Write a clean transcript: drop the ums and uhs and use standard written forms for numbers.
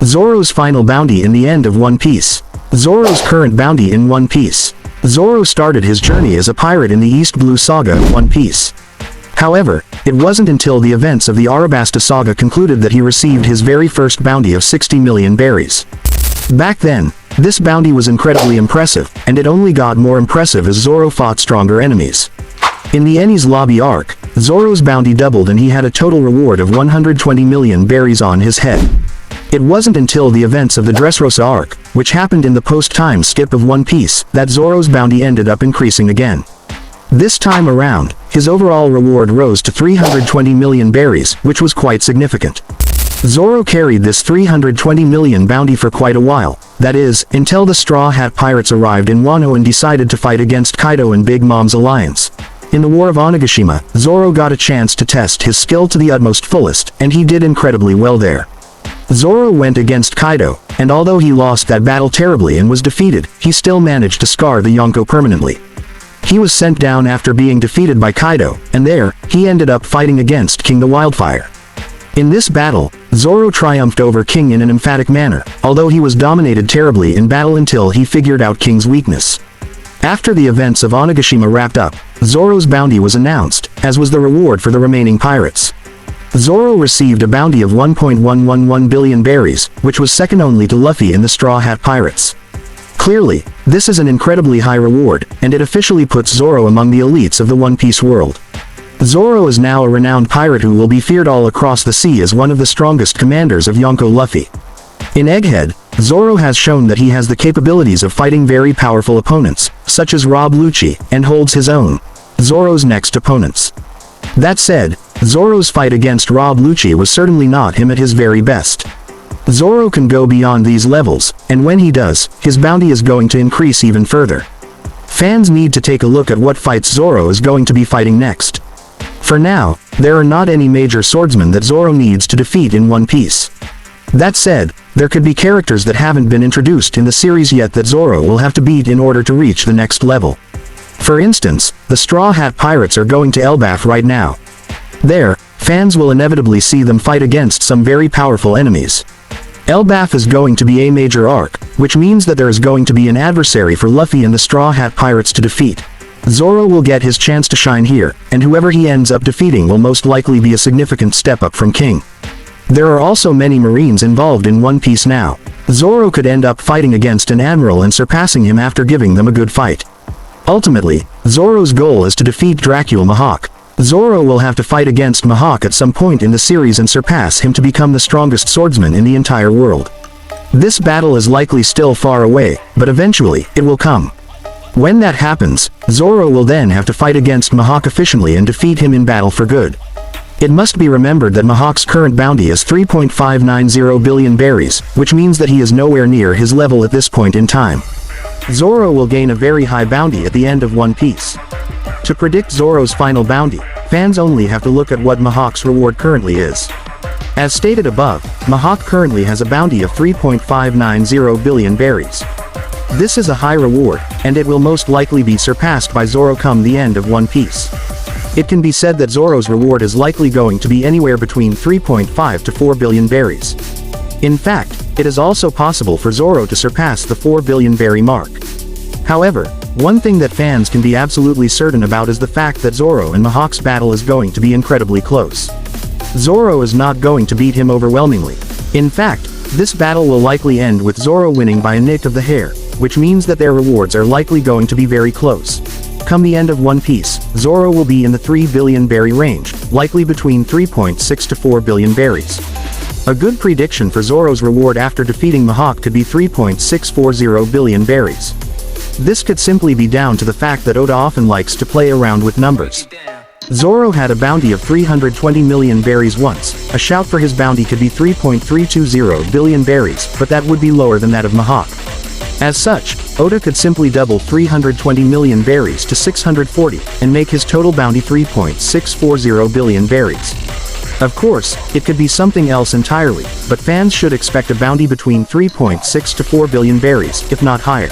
Zoro's final bounty in the end of One Piece. Zoro's current bounty in One Piece. Zoro started his journey as a pirate in the East Blue Saga of One Piece. However, it wasn't until the events of the Arabasta Saga concluded that he received his very first bounty of 60 million berries. Back then, this bounty was incredibly impressive, and it only got more impressive as Zoro fought stronger enemies. In the Enies Lobby arc, Zoro's bounty doubled and he had a total reward of 120 million berries on his head. It wasn't until the events of the Dressrosa arc, which happened in the post-time skip of One Piece, that Zoro's bounty ended up increasing again. This time around, his overall reward rose to 320 million berries, which was quite significant. Zoro carried this 320 million bounty for quite a while, that is, until the Straw Hat Pirates arrived in Wano and decided to fight against Kaido and Big Mom's alliance. In the War of Onigashima, Zoro got a chance to test his skill to the utmost fullest, and he did incredibly well there. Zoro went against Kaido, and although he lost that battle terribly and was defeated, he still managed to scar the Yonko permanently. He was sent down after being defeated by Kaido, and there, he ended up fighting against King the Wildfire. In this battle, Zoro triumphed over King in an emphatic manner, although he was dominated terribly in battle until he figured out King's weakness. After the events of Onigashima wrapped up, Zoro's bounty was announced, as was the reward for the remaining pirates. Zoro received a bounty of 1.111 billion berries, which was second only to Luffy and the Straw Hat Pirates. Clearly, this is an incredibly high reward, and it officially puts Zoro among the elites of the One Piece world. Zoro is now a renowned pirate who will be feared all across the sea as one of the strongest commanders of Yonko Luffy. In Egghead, Zoro has shown that he has the capabilities of fighting very powerful opponents, such as Rob Lucci, and holds his own. Zoro's next opponents. That said, Zoro's fight against Rob Lucci was certainly not him at his very best. Zoro can go beyond these levels, and when he does, his bounty is going to increase even further. Fans need to take a look at what fights Zoro is going to be fighting next. For now, there are not any major swordsmen that Zoro needs to defeat in One Piece. That said, there could be characters that haven't been introduced in the series yet that Zoro will have to beat in order to reach the next level. For instance, the Straw Hat Pirates are going to Elbaf right now. There, fans will inevitably see them fight against some very powerful enemies. Elbaf is going to be a major arc, which means that there is going to be an adversary for Luffy and the Straw Hat Pirates to defeat. Zoro will get his chance to shine here, and whoever he ends up defeating will most likely be a significant step up from King. There are also many Marines involved in One Piece now. Zoro could end up fighting against an admiral and surpassing him after giving them a good fight. Ultimately, Zoro's goal is to defeat Dracula Mihawk. Zoro will have to fight against Mihawk at some point in the series and surpass him to become the strongest swordsman in the entire world. This battle is likely still far away, but eventually, it will come. When that happens, Zoro will then have to fight against Mihawk efficiently and defeat him in battle for good. It must be remembered that Mihawk's current bounty is 3.590 billion berries, which means that he is nowhere near his level at this point in time. Zoro will gain a very high bounty at the end of One Piece. To predict Zoro's final bounty, fans only have to look at what Mihawk's reward currently is. As stated above, Mihawk currently has a bounty of 3.590 billion berries. This is a high reward, and it will most likely be surpassed by Zoro come the end of One Piece. It can be said that Zoro's reward is likely going to be anywhere between 3.5 to 4 billion berries. In fact, it is also possible for Zoro to surpass the 4 billion berry mark. However, one thing that fans can be absolutely certain about is the fact that Zoro and Mihawk's battle is going to be incredibly close. Zoro is not going to beat him overwhelmingly. In fact, this battle will likely end with Zoro winning by a nick of the hair, which means that their rewards are likely going to be very close. Come the end of One Piece, Zoro will be in the 3 billion berry range, likely between 3.6 to 4 billion berries. A good prediction for Zoro's reward after defeating Mihawk could be 3.640 billion berries. This could simply be down to the fact that Oda often likes to play around with numbers. Zoro had a bounty of 320 million berries once. A shout for his bounty could be 3.320 billion berries, but that would be lower than that of Mihawk. As such, Oda could simply double 320 million berries to 640, and make his total bounty 3.640 billion berries. Of course, it could be something else entirely, but fans should expect a bounty between 3.6 to 4 billion berries, if not higher.